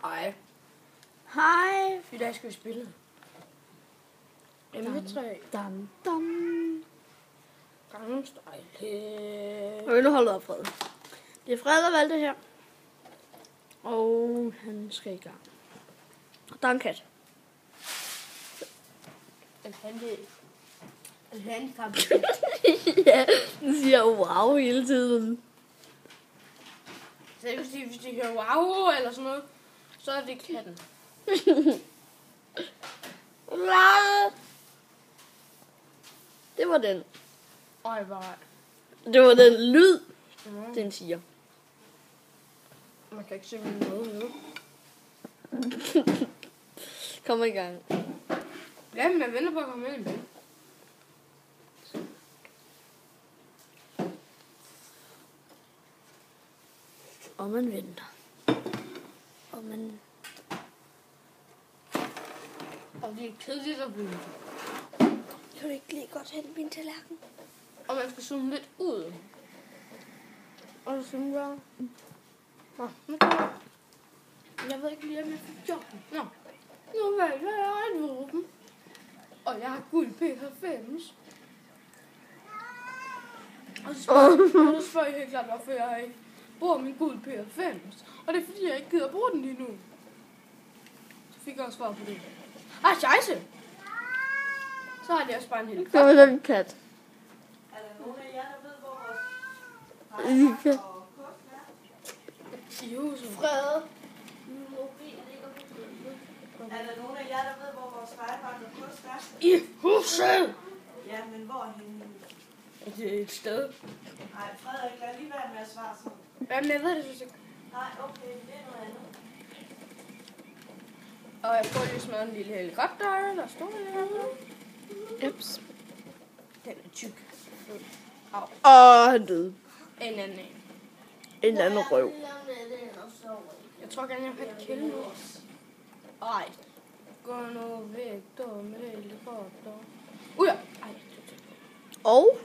Hej. Hej. I dag skal vi spille. MV3. Dam, dam. Gangens Stejlhed. Og nu holder jeg Fred. Det er Fred, der valgte det her. Og han skal i gang. Der er en kat. En handicap. Ja, den siger wow hele tiden. Så hvis de hører wow eller sådan noget, så er det katten. Det var den. Øj, bare. Det var den lyd, den siger. Man kan ikke se min måde nu. Kom i gang. Ja, men jeg venter på at komme ind i bed. Og man venter. Og man... Og det er kedeligt at blive. Kan du ikke lige godt hente min tallerken? Og man skal zoome lidt ud. Og så zoome bare. Nå, nu går jeg. Jeg ved ikke lige, om jeg fik gjort den. Nå, nu vælger jeg et våben. Og jeg har guld P90. Og så spørger jeg helt klart, hvorfor jeg ikke bruger min guld P90. Og det er fordi, jeg ikke gider bruge den lige nu. Så fik jeg også svar på det. Ah, scheisse! Så har jeg også bare en hel Det var den kat. Er der nogen af jer, der ved, hvor vores Ika. og kost er? Fred. Er der nogen af jer, der ved, hvor vores fejlpakke og kost er? I huset! Ja, men hvor er henne? Det er et sted. Nej, Frederik, lad lige være med at svare sådan. Jamen, jeg ved det, synes jeg. Nej, okay, det er noget andet. Og jeg får lige smadret en lille helikopter, der står her. Ups. Den er tyk. Åh, han døde. En anden en. En anden røv. Jeg tror gerne, jeg kan kille nu. Ej. Gå nu væk, dumme helikopter. Ja. Ej. Og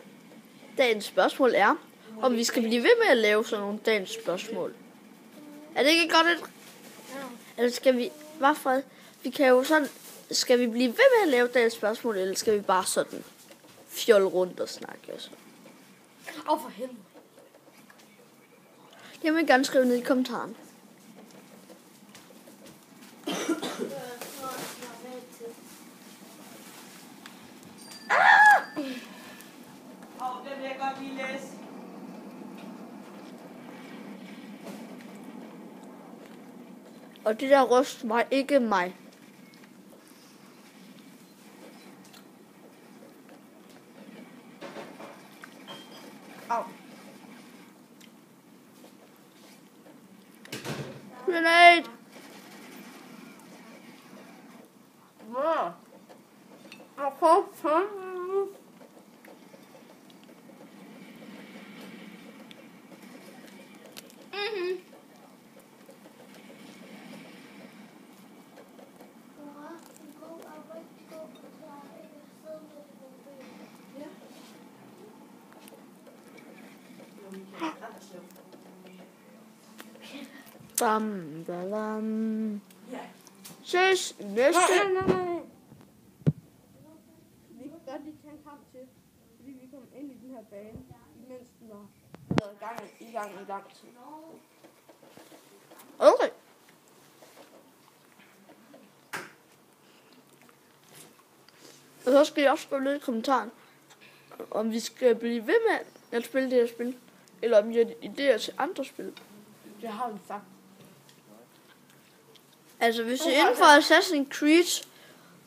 dagens spørgsmål er, om vi skal blive ved med at lave sådan nogle dagens spørgsmål. Er det ikke godt et... Ja. Eller skal vi... Hvad Fred? Vi kan jo sådan... Skal vi blive ved med at lave dagens spørgsmål, eller skal vi bare sådan fjolle rundt og snakke? Altså? Åh, for helvede. Jeg vil gerne skrive ned i kommentaren. Og den vil jeg godt lige læse. Og det der røst var ikke mig. Au. Grenade! Hvor? Okay. Bam, bam. Ja. Ses i næste. Nej. Vi kan godt lige tage en kamp til, fordi vi kom ind i den her bane, imens den var været i gang i lang tid. Okay. Og så skal jeg også skrive lidt i kommentaren, om vi skal blive ved med at spille det her spil, eller om I har idéer til andre spil. Det har vi sagt. Altså hvis I er inden for Assassin's Creed,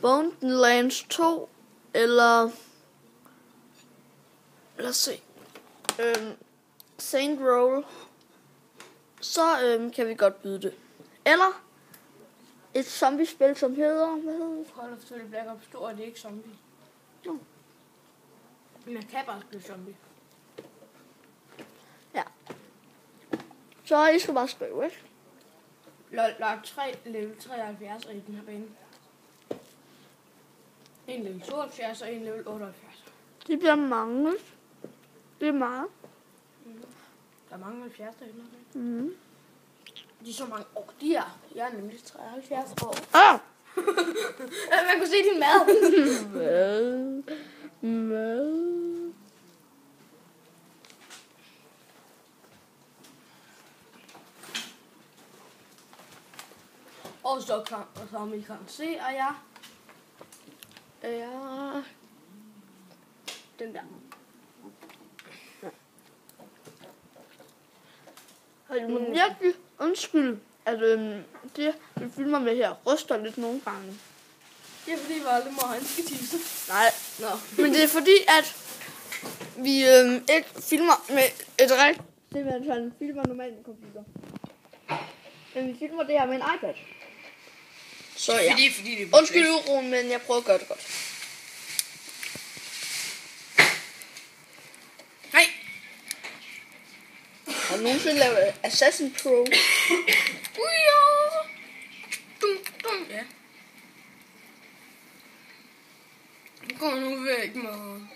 Borderlands 2, eller lad os se, Saint Row, så kan vi godt byde det. Eller et zombiespil, som hedder, hvad hedder det? Call of Duty Black Ops 2, og det er ikke zombie. Nå. Men jeg kan bare spille zombie. Ja. Så I skal bare skrive, ikke? Log 3, level 73 i den her bane. En level 72 og en level 78. Det bliver mange. Det er meget. Der er mange 70 derinde. Mm. De er så mange år. De er. Jeg er nemlig 73 år. Ah! Man kunne se din mad. Hvad? Og så kan, som I kan se, er jeg den der. Og jeg må virkelig undskylde, at det, vi filmer med her, ryster lidt nogle gange. Det er fordi, Valdemar han skal tisse. Nej, Nå. men det er fordi, at vi ikke filmer med et rigtigt... Det er, at han filmer normalt med computer. Men vi filmer det her med en iPad. Så ja. Fordi det Undskyld uroen, men jeg prøver at gøre det godt. Nej. Har du nogensinde lavet Assassin Pro? Ja. Nu kommer nu væk, mor.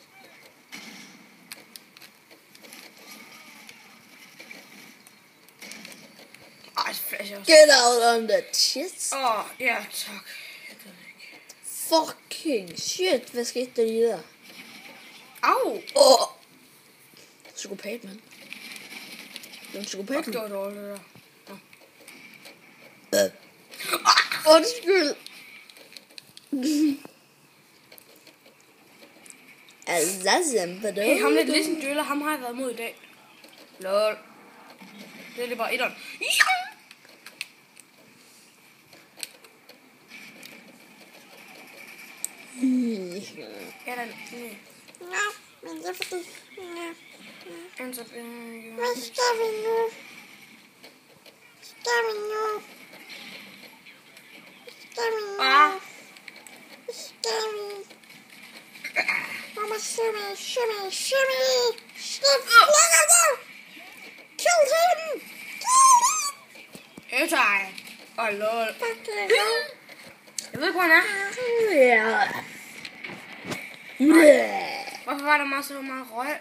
Ej, flasher. Get out on the shit. Ja, tak. Jeg ved ikke. Fucking shit. Hvad skete der lige der? Au! Psykopat, mand. Det er en psykopat, Det var dårligt, det der. Undskyld. Assassin på det. Hey, ham lidt ligesom Døller, ham har jeg været mod i dag. Lol. Det er bare etteren. Ja, den. Nå, men det er fordi... Hvad Hvad skal vi nu? Skal vi nu? Skal vi nu? Skal vi? Mama, shimmy, shimmy, shimmy! Kill him! Hey, lol. Jeg ved ikke, hvor han er. Ja. Hvorfor var der så meget røg?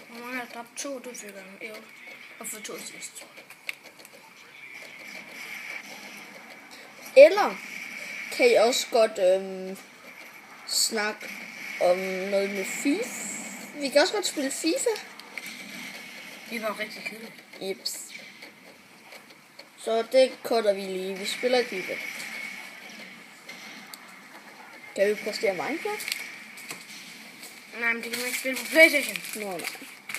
Hvor mange har dræbt 2? Du fik en og for 2 sidst. Eller kan I også godt snakke om noget med FIFA? Vi kan også godt spille FIFA. Det var rigtig kedeligt. Jeps. Så det cutter vi lige. Vi spiller ikke FIFA. Kan vi præstere Minecraft? Nej, men det kan man ikke spille på PlayStation. Nå, nej.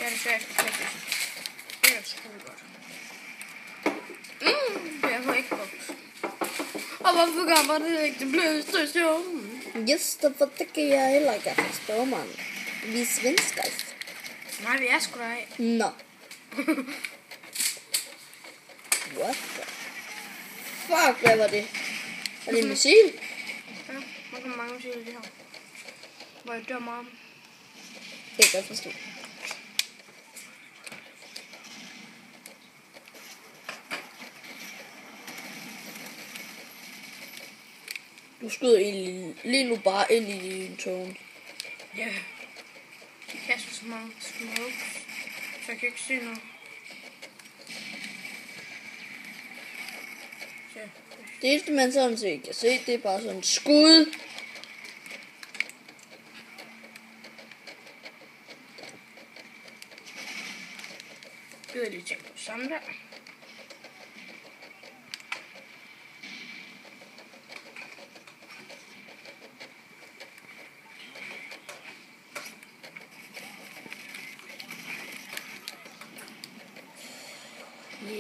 Ja, det svært på PlayStation. Det er sgu godt. Det er på Xbox. Og hvorfor gør man det ikke til PlayStation? Just det, det kan jeg heller ikke forstå, mand. Vi er svensker. Nej, vi er sgu da af. Nå. What the fuck, hvad var det? Var det en missil? Ja, man kan mange sige det her. Hvor jeg dør meget. Det kan jeg godt forstå. Du skyder lige nu bare ind i din tone. Ja. De kaster så mange smokes, så jeg kan ikke se noget. Så. Det eneste man sådan set kan se, det er bare sådan et skud. Det er lige tjekke på sammen der.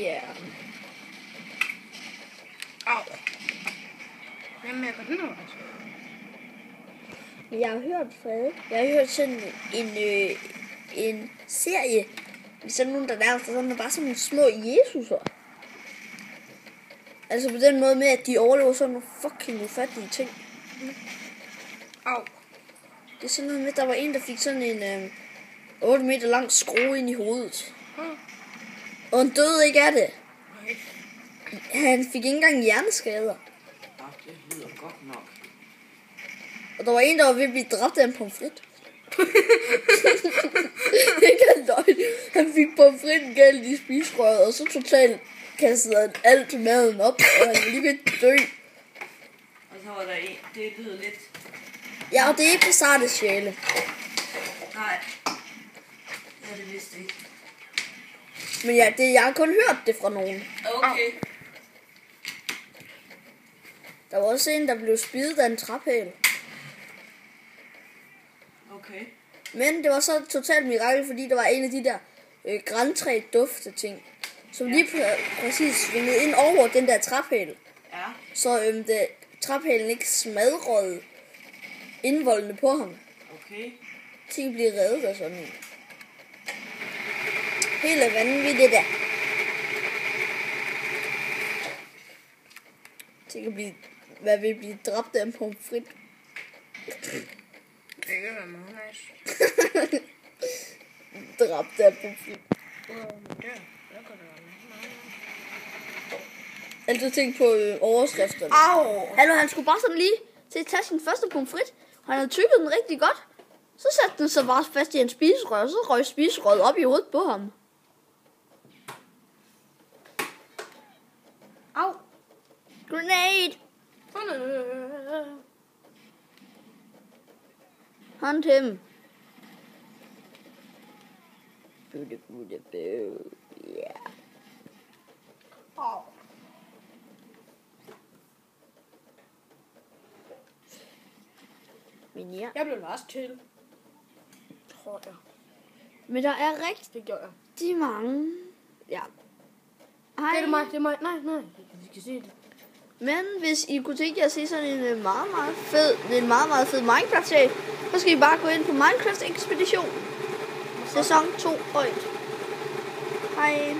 Ja. Au. Hvem er den her? Jeg har hørt, Frede. Jeg har hørt sådan en serie. Sådan nogen, der nærmest er sådan, der bare sådan nogle små Jesuser. Altså på den måde med, at de overlever sådan nogle fucking ufattelige ting. Au. Det er sådan noget med, at der var en, der fik sådan en 8 meter lang skrue ind i hovedet. Og han døde ikke af det. Nej. Han fik ikke engang hjerneskader. Ja, det lyder godt nok. Og der var en, der var ved at blive dræbt af en pomfrit. Ikke løgn. Han fik pomfritten galt i spiserøret, og så totalt kastede han alt maden op, og han var lige ved at dø. Og så var der en, det lyder lidt... Ja, og det er ikke sarte sjæle. Nej. Ja, det vidste jeg ikke. Men ja, jeg har kun hørt det fra nogen. Okay. Der var også en, der blev spidet af en træpæl. Okay. Men det var så et totalt mirakel, fordi der var en af de der grantræ dufte ting, som lige præcis svingede ind over den der træpæl. Ja. Så træpælen ikke smadrede indvoldene på ham. Okay. Ting blev reddet og sådan noget. Helt vanvittigt der. Ting at hvad vil blive dræbt af en pomfrit. Det kan være meget nice. Dræbt af en pomfrit. Altid tænkt på overskrifterne. Au! Hallo, han skulle bare sådan lige til at tage sin første pomfrit, og han havde tykket den rigtig godt. Så satte den sig bare fast i en spiserør, og så røg spiserøret op i hovedet på ham. Au! Grenade! Hunt him. Yeah. Au! Men ja. Jeg blev last til. Tror jeg. Men der er rigtig Det gjorde jeg. mange. Ja. Hej. Det er mig, det er mig. Nej. Vi skal se det. Men hvis I kunne tænke jer at se sådan en meget, meget fed Minecraft-serie, så skal I bare gå ind på Minecraft Ekspedition. Sæson 2 højt. Hej.